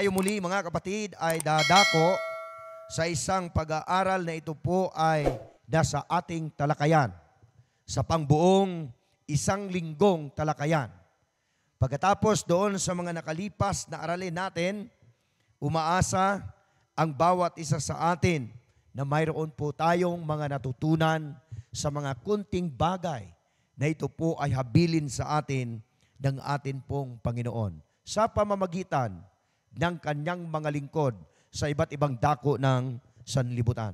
Tayo muli mga kapatid ay dadako sa isang pag-aaral na ito po ay nasa ating talakayan sa pangbuong isang linggong talakayan. Pagkatapos doon sa mga nakalipas na aralin natin, umaasa ang bawat isa sa atin na mayroon po tayong mga natutunan sa mga kunting bagay na ito po ay habilin sa atin ng atin pong Panginoon sa pamamagitan ng kanyang mga lingkod sa iba't ibang dako ng sanlibutan.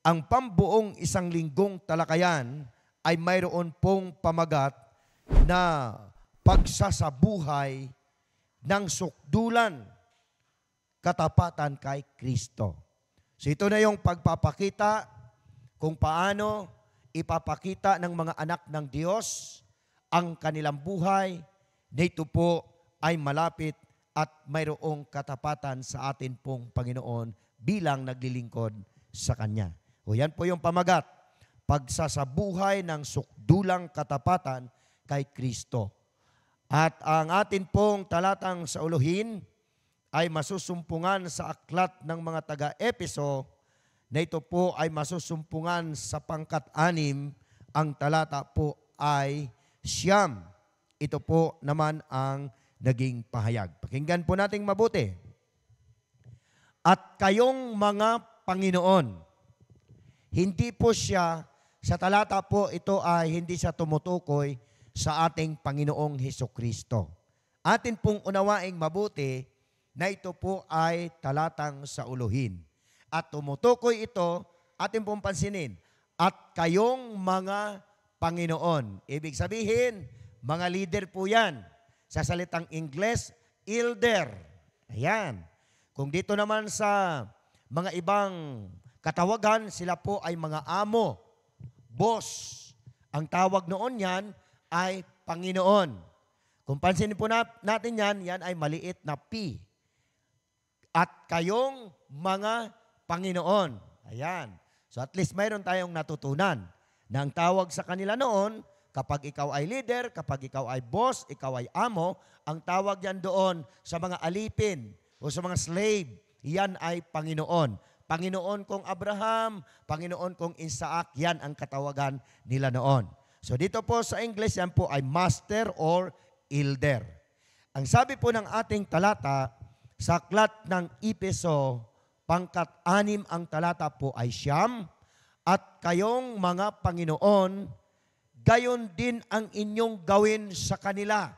Ang pambuong isang linggong talakayan ay mayroon pong pamagat na pagsasabuhay ng sukdulan katapatan kay Kristo. So ito na yung pagpapakita kung paano ipapakita ng mga anak ng Diyos ang kanilang buhay na ito po ay malapit at mayroong katapatan sa atin pong Panginoon bilang naglilingkod sa Kanya. O yan po yung pamagat, pagsasabuhay ng sukdulang katapatan kay Kristo. At ang atin pong talatang sa uluhin ay masusumpungan sa aklat ng mga taga-Epeso na ito po ay masusumpungan sa pangkat-6, ang talata po ay 9. Ito po naman ang naging pahayag. Pakinggan po nating mabuti. At kayong mga Panginoon, hindi po siya, sa talata po ito ay hindi siya tumutukoy sa ating Panginoong Hesukristo. Atin pong unawaing mabuti na ito po ay talatang sa uluhin. At tumutukoy ito, atin pong pansinin, at kayong mga Panginoon. Ibig sabihin, mga leader po yan. Sa salitang Ingles, elder. Ayan. Kung dito naman sa mga ibang katawagan, sila po ay mga amo, boss. Ang tawag noon yan ay Panginoon. Kung pansinin po natin yan ay maliit na P. At kayong mga Panginoon. Ayan. So at least mayroon tayong natutunan na ang tawag sa kanila noon, kapag ikaw ay leader, kapag ikaw ay boss, ikaw ay amo, ang tawag yan doon sa mga alipin o sa mga slave, yan ay Panginoon. Panginoon kong Abraham, Panginoon kong Isaac, yan ang katawagan nila noon. So dito po sa English, yan po ay master or elder. Ang sabi po ng ating talata, sa aklat ng Epeso, pangkat-6 ang talata po ay 9, at kayong mga Panginoon, gayon din ang inyong gawin sa kanila.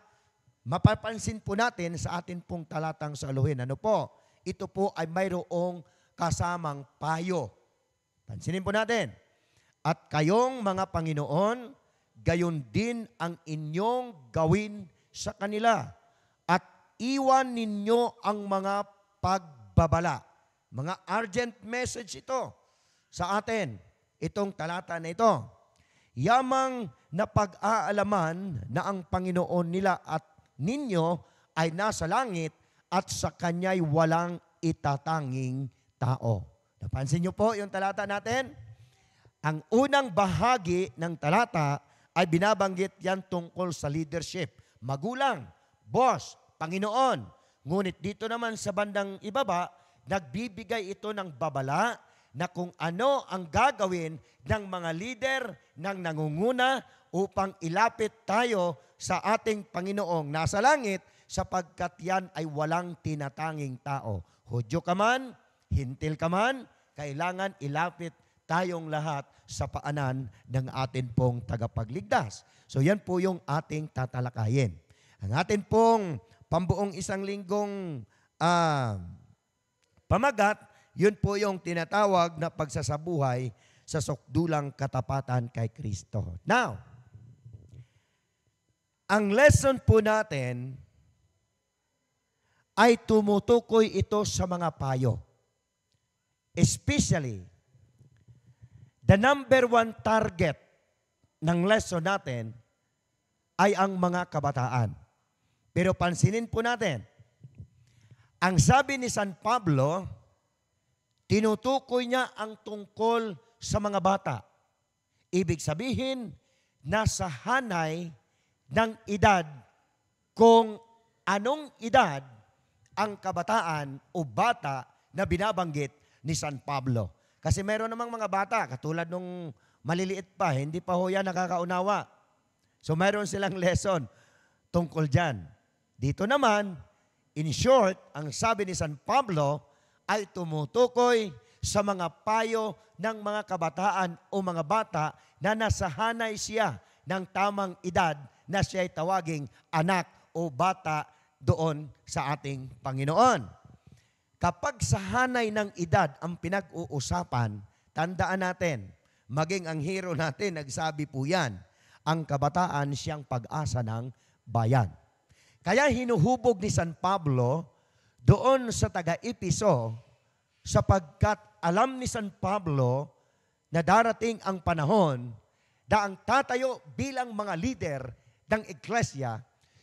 Mapapansin po natin sa atin pong talatang sa uluhin. Ano po? Ito po ay mayroong kasamang payo. Pansinin po natin. At kayong mga Panginoon, gayon din ang inyong gawin sa kanila. At iwan ninyo ang mga pagbabala. Mga urgent message ito sa atin. Itong talata na ito. Yamang na pag-aalaman na ang Panginoon nila at ninyo ay nasa langit at sa Kanya'y walang itatanging tao. Napansin niyo po yung talata natin? Ang unang bahagi ng talata ay binabanggit yan tungkol sa leadership. Magulang, boss, Panginoon. Ngunit dito naman sa bandang ibaba, nagbibigay ito ng babala na kung ano ang gagawin ng mga leader ng nangunguna upang ilapit tayo sa ating Panginoong nasa langit sapagkat yan ay walang tinatanging tao. Hudyo ka man, hintil ka man, kailangan ilapit tayong lahat sa paanan ng atin pong tagapagligtas. So yan po yung ating tatalakayin. Ang atin pong pambuong isang linggong pamagat, yun po yung tinatawag na pagsasabuhay sa sukdulang katapatan kay Kristo. Now, ang lesson po natin ay tumutukoy ito sa mga payo. Especially, the number 1 target ng lesson natin ay ang mga kabataan. Pero pansinin po natin, ang sabi ni San Pablo, tinutukoy niya ang tungkol sa mga bata. Ibig sabihin, nasa hanay ng edad kung anong edad ang kabataan o bata na binabanggit ni San Pablo. Kasi meron namang mga bata, katulad nung maliliit pa, hindi pa ho yan nakakaunawa. So meron silang lesson tungkol dyan. Dito naman, in short, ang sabi ni San Pablo ay tumutukoy sa mga payo ng mga kabataan o mga bata na nasahanay siya ng tamang edad na siya ay tawaging anak o bata doon sa ating Panginoon. Kapag sa hanay ng edad ang pinag-uusapan, tandaan natin, maging ang hero natin, nagsabi po yan, ang kabataan siyang pag-asa ng bayan. Kaya hinuhubog ni San Pablo doon sa taga-Epeso sapagkat alam ni San Pablo na darating ang panahon na ang tatayo bilang mga leader ng Iglesia,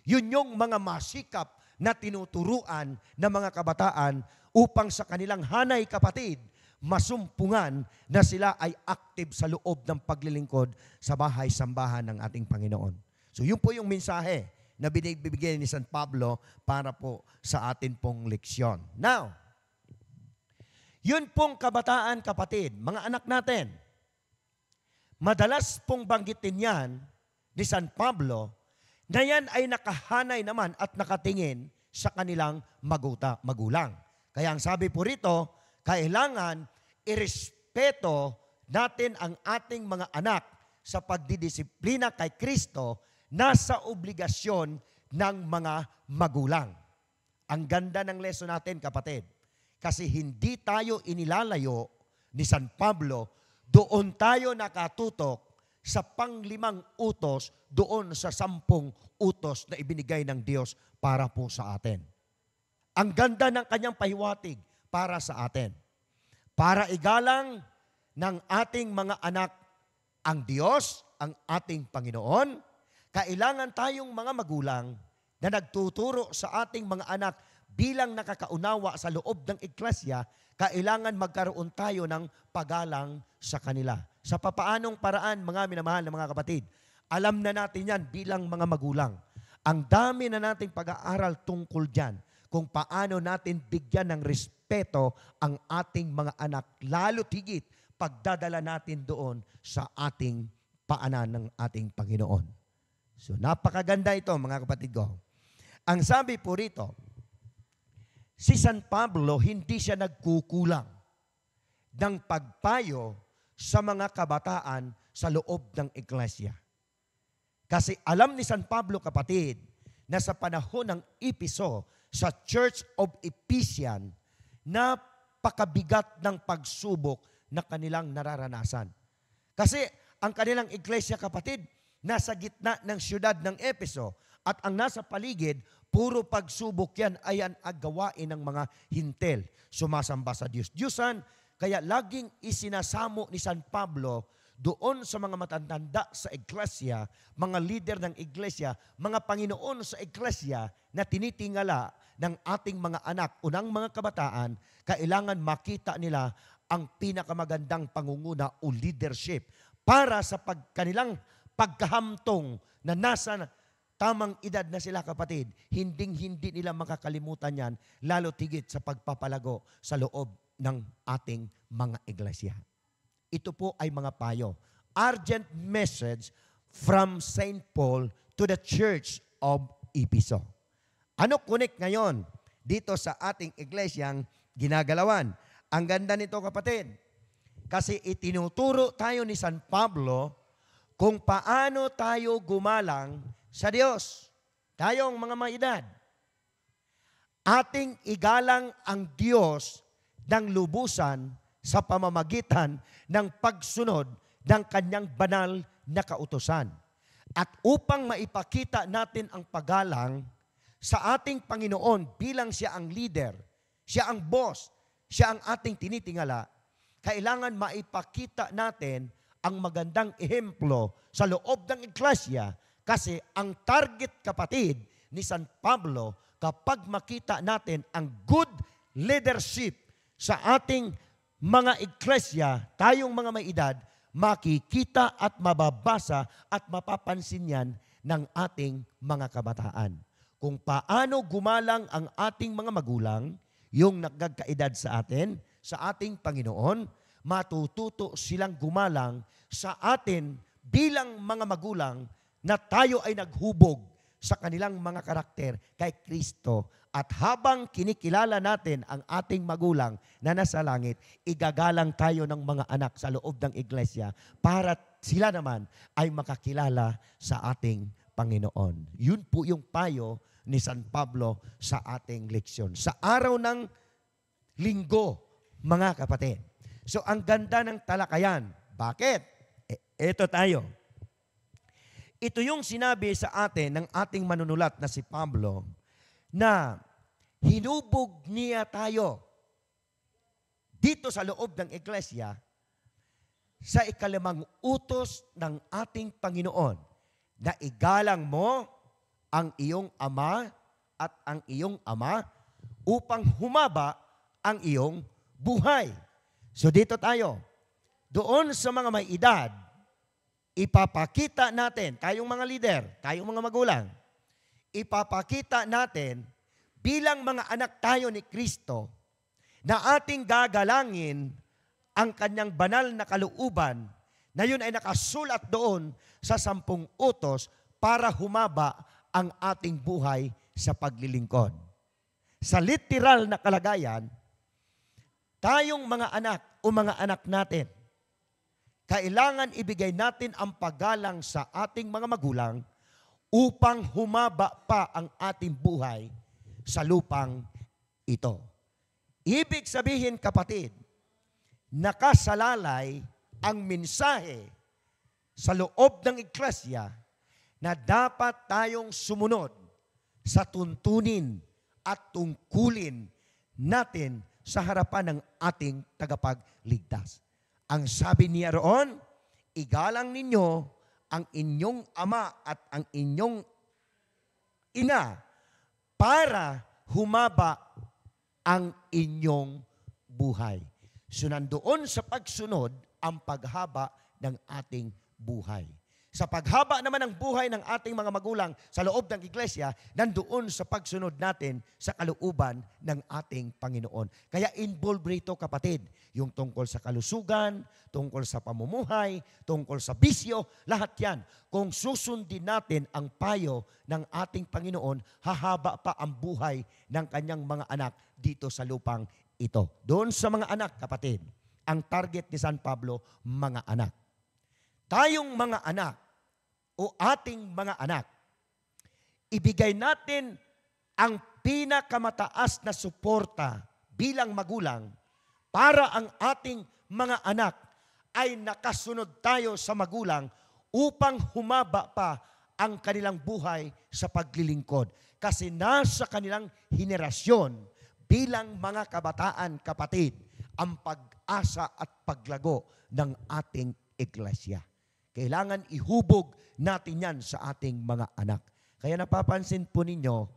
yun yung mga masikap na tinuturuan ng mga kabataan upang sa kanilang hanay kapatid, masumpungan na sila ay active sa loob ng paglilingkod sa bahay-sambahan ng ating Panginoon. So yun po yung mensahe na binibigay ni San Pablo para po sa atin pong leksyon. Now, yun pong kabataan kapatid, mga anak natin, madalas pong banggitin yan ni San Pablo na yan ay nakahanay naman at nakatingin sa kanilang magulang. Kaya ang sabi po rito, kailangan irespeto natin ang ating mga anak sa pagdidisiplina kay Kristo nasa obligasyon ng mga magulang. Ang ganda ng lesson natin, kapatid. Kasi hindi tayo inilalayo ni San Pablo, doon tayo nakatutok sa panglimang utos doon sa 10 utos na ibinigay ng Diyos para po sa atin. Ang ganda ng kanyang pahiwatig para sa atin. Para igalang ng ating mga anak ang Diyos, ang ating Panginoon, kailangan tayong mga magulang na nagtuturo sa ating mga anak bilang nakakaunawa sa loob ng Iglesia, kailangan magkaroon tayo ng paggalang sa kanila. Sa papaanong paraan, mga minamahal na mga kapatid, alam na natin yan bilang mga magulang. Ang dami na nating pag-aaral tungkol dyan kung paano natin bigyan ng respeto ang ating mga anak, lalo tigit pagdadala natin doon sa ating paanan ng ating Panginoon. So napakaganda ito, mga kapatid ko. Ang sabi po rito, si San Pablo hindi siya nagkukulang ng pagpayo sa mga kabataan sa loob ng Iglesia. Kasi alam ni San Pablo, kapatid, na sa panahon ng Epeso, sa Church of Ephesian, napakabigat ng pagsubok na kanilang nararanasan. Kasi ang kanilang iglesia, kapatid, nasa gitna ng siyudad ng Epeso at ang nasa paligid, puro pagsubok yan ay ang gawain ng mga hintel. Sumasamba sa Diyos-Diyusan, kaya laging isinasamo ni San Pablo doon sa mga matatanda sa iglesia, mga leader ng iglesia, mga Panginoon sa iglesia na tinitingala ng ating mga anak o ng mga kabataan, kailangan makita nila ang pinakamagandang pangunguna o leadership para sa kanilang pagkahamtong na nasa tamang edad na sila, kapatid. Hindi nila makakalimutan yan, lalo tigit sa pagpapalago sa loob ng ating mga iglesia. Ito po ay mga payo. Urgent message from St. Paul to the Church of Epeso. Ano connect ngayon dito sa ating iglesyang ginagalawan? Ang ganda nito, kapatid. Kasi itinuturo tayo ni San Pablo kung paano tayo gumalang sa Diyos. Tayong mga maedad. Ating igalang ang Diyos ng lubusan sa pamamagitan ng pagsunod ng kanyang banal na kautusan. At upang maipakita natin ang paggalang sa ating Panginoon bilang siya ang leader, siya ang boss, siya ang ating tinitingala, kailangan maipakita natin ang magandang ehemplo sa loob ng iglesia kasi ang target, kapatid, ni San Pablo, kapag makita natin ang good leadership sa ating mga iglesia, tayong mga may edad, makikita at mababasa at mapapansin yan ng ating mga kabataan. kung paano gumalang ang ating mga magulang, yung nagkakaedad sa atin, sa ating Panginoon, matututo silang gumalang sa atin bilang mga magulang na tayo ay naghubog sa kanilang mga karakter kay Kristo. At habang kinikilala natin ang ating magulang na nasa langit, igagalang tayo ng mga anak sa loob ng iglesia para sila naman ay makakilala sa ating Panginoon. Yun po yung payo ni San Pablo sa ating leksyon. Sa araw ng linggo, mga kapatid. So, ang ganda ng talakayan. Bakit? Ito tayo. Ito yung sinabi sa atin ng ating manunulat na si Pablo na hinubog niya tayo dito sa loob ng iglesia sa ikalimang utos ng ating Panginoon na igalang mo ang iyong ama at ang iyong ama upang humaba ang iyong buhay. So dito tayo, doon sa mga may edad, ipapakita natin, tayong mga leader, tayong mga magulang, ipapakita natin bilang mga anak tayo ni Kristo na ating gagalangin ang kanyang banal na kalooban na yun ay nakasulat doon sa 10 utos para humaba ang ating buhay sa paglilingkod. Sa literal na kalagayan, tayong mga anak o mga anak natin, kailangan ibigay natin ang paggalang sa ating mga magulang upang humaba pa ang ating buhay sa lupang ito. Ibig sabihin, kapatid, nakasalalay ang mensahe sa loob ng iglesia na dapat tayong sumunod sa tuntunin at tungkulin natin sa harapan ng ating tagapagligtas. Ang sabi niya roon, igalang ninyo ang inyong ama at ang inyong ina para humaba ang inyong buhay. So nandoon sa pagsunod ang paghaba ng ating buhay. Sa paghaba naman ng buhay ng ating mga magulang sa loob ng iglesia, nandoon sa pagsunod natin sa kalooban ng ating Panginoon. Kaya involved rito, kapatid, yung tungkol sa kalusugan, tungkol sa pamumuhay, tungkol sa bisyo, lahat yan. Kung susundin natin ang payo ng ating Panginoon, hahaba pa ang buhay ng kanyang mga anak dito sa lupang ito. Doon sa mga anak, kapatid, ang target ni San Pablo, mga anak. Tayong mga anak o ating mga anak, ibigay natin ang pinakamataas na suporta bilang magulang para ang ating mga anak ay nakasunod tayo sa magulang upang humaba pa ang kanilang buhay sa paglilingkod. Kasi nasa kanilang henerasyon bilang mga kabataan, kapatid, ang pag-asa at paglago ng ating iglesia. Kailangan ihubog natin yan sa ating mga anak. Kaya napapansin po ninyo,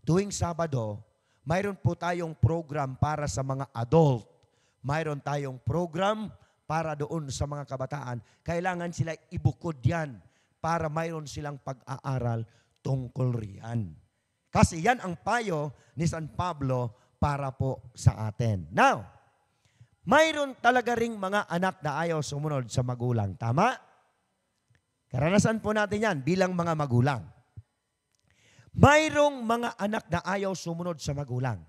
tuwing Sabado, mayroon po tayong program para sa mga adult. Mayroon tayong program para doon sa mga kabataan. Kailangan sila ibukod yan para mayroon silang pag-aaral tungkol riyan. Kasi yan ang payo ni San Pablo para po sa atin. Now, mayroon talaga ring mga anak na ayaw sumunod sa magulang. Tama? Karanasan po natin yan bilang mga magulang. Mayroong mga anak na ayaw sumunod sa magulang.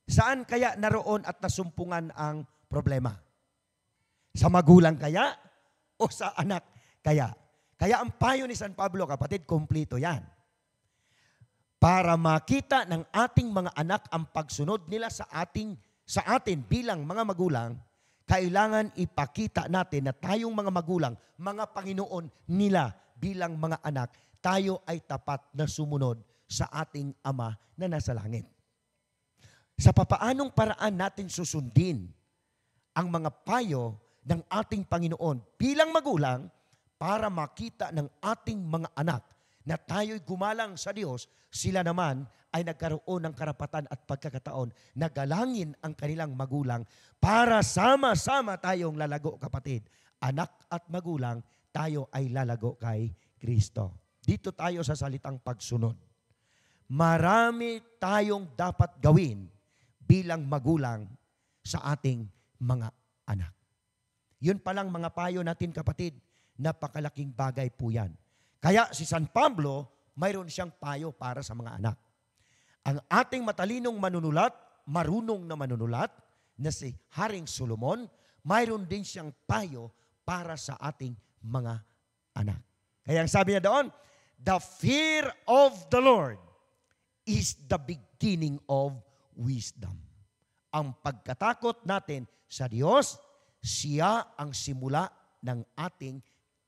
Saan kaya naroon at nasumpungan ang problema? Sa magulang kaya o sa anak kaya? Kaya ang payo ni San Pablo, kapatid, kumplito yan. Para makita ng ating mga anak ang pagsunod nila sa atin bilang mga magulang, kailangan ipakita natin na tayong mga magulang, mga Panginoon nila bilang mga anak, tayo ay tapat na sumunod sa ating Ama na nasa langit. Sa papaanong paraan natin susundin ang mga payo ng ating Panginoon bilang magulang para makita ng ating mga anak na tayo'y gumalang sa Diyos, sila naman ay nagkaroon ng karapatan at pagkakataon na galangin ang kanilang magulang para sama-sama tayong lalago, kapatid. Anak at magulang, tayo ay lalago kay Kristo. Dito tayo sa salitang pagsunod. marami tayong dapat gawin bilang magulang sa ating mga anak. Yun palang mga payo natin, kapatid, napakalaking bagay po yan. Kaya si San Pablo, mayroon siyang payo para sa mga anak. Ang ating matalinong manunulat, marunong na manunulat, na si Haring Solomon, mayroon din siyang payo para sa ating mga anak. Kaya ang sabi niya doon, the fear of the Lord is the beginning of wisdom. Ang pagkatakot natin sa Diyos, siya ang simula ng ating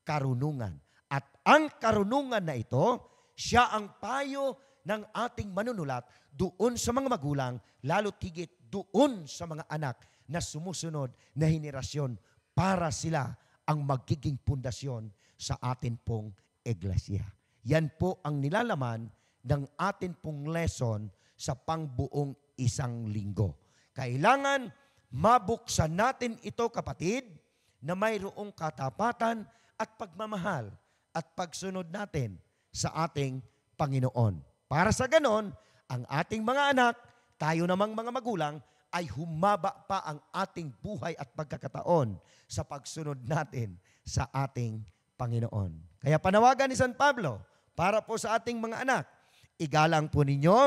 karunungan. At ang karunungan na ito, siya ang payo ng ating manunulat doon sa mga magulang, lalo tigit doon sa mga anak na sumusunod na henerasyon para sila ang magiging pundasyon sa atin pong iglesia. Yan po ang nilalaman ng atin pong lesson sa pangbuong isang linggo. Kailangan mabuksan natin ito, kapatid, na mayroong katapatan at pagmamahal at pagsunod natin sa ating Panginoon. Para sa ganon, ang ating mga anak, tayo namang mga magulang, ay humaba pa ang ating buhay at pagkakataon sa pagsunod natin sa ating Panginoon. Kaya panawagan ni San Pablo para po sa ating mga anak, igalang po ninyo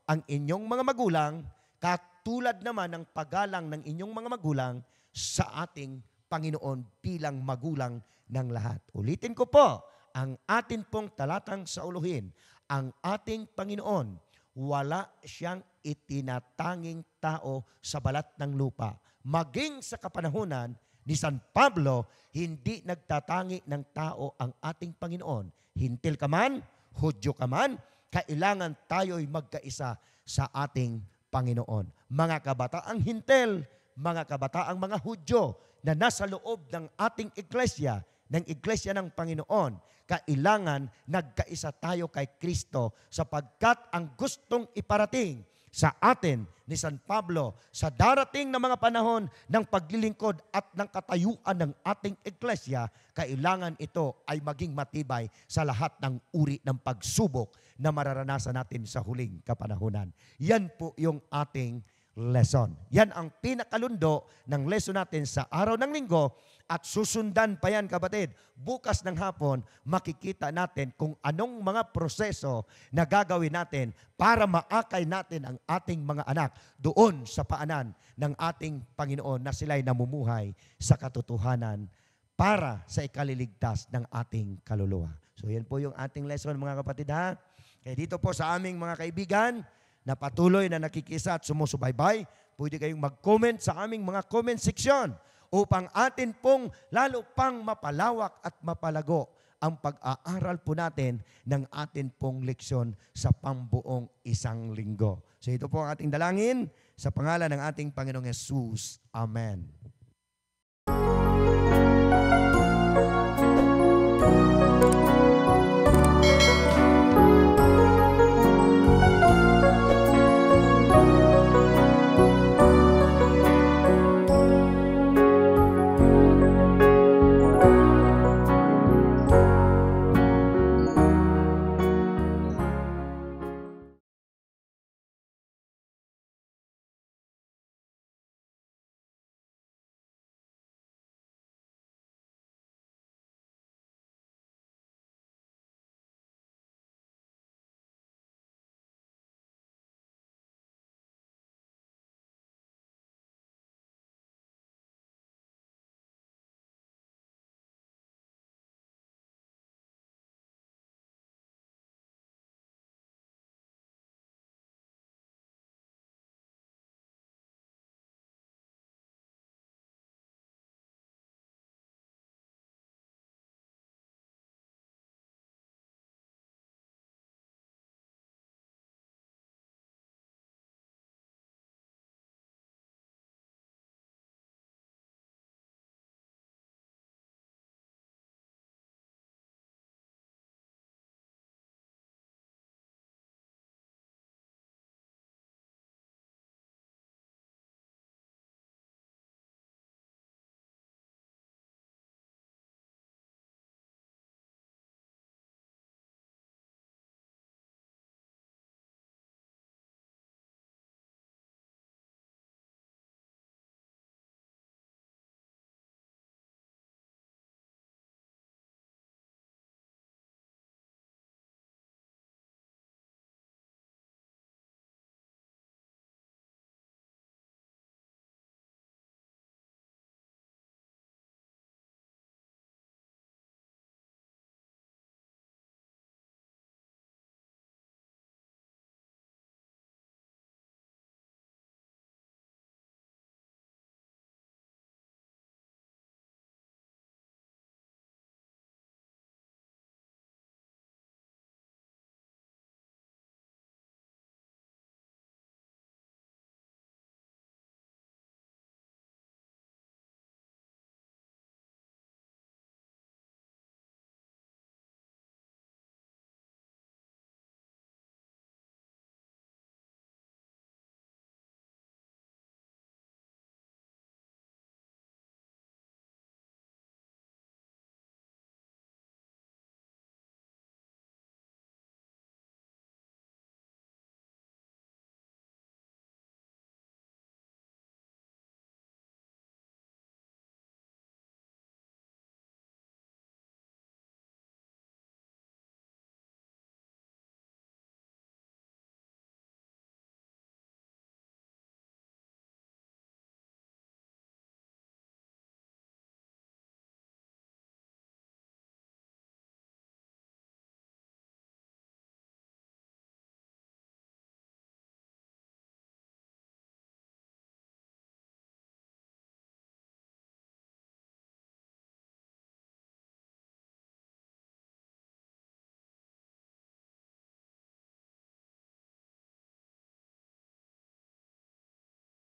ang inyong mga magulang katulad naman ng paggalang ng inyong mga magulang sa ating Panginoon bilang magulang ng lahat. Ulitin ko po, ang atin pong talatang sauluhin, ang ating Panginoon, wala siyang itinatanging tao sa balat ng lupa. Maging sa kapanahunan ni San Pablo, hindi nagtatangi ng tao ang ating Panginoon. Hintil ka man, Hudyo ka man, kailangan tayo'y magkaisa sa ating Panginoon. Mga kabataang hintil, mga kabataang mga Hudyo na nasa loob ng ating iglesia, ng iglesia ng Panginoon, kailangan nagkaisa tayo kay Kristo sapagkat ang gustong iparating sa atin ni San Pablo sa darating na mga panahon ng paglilingkod at ng katayuan ng ating iglesia, kailangan ito ay maging matibay sa lahat ng uri ng pagsubok na mararanasan natin sa huling kapanahunan. Yan po yung ating lesson. Yan ang pinakalundo ng lesson natin sa araw ng linggo. At susundan pa yan, kapatid. Bukas ng hapon, makikita natin kung anong mga proseso na gagawin natin para maakay natin ang ating mga anak doon sa paanan ng ating Panginoon na sila'y namumuhay sa katotohanan para sa ikaliligtas ng ating kaluluwa. So yan po yung ating lesson, mga kapatid, ha? Kaya dito po sa aming mga kaibigan na patuloy na nakikisa at sumusubaybay, pwede kayong mag-comment sa aming mga comment section upang atin pong lalo pang mapalawak at mapalago ang pag-aaral po natin ng atin pong leksyon sa pambuong isang linggo. So ito po ang ating dalangin sa pangalan ng ating Panginoong Hesus. Amen.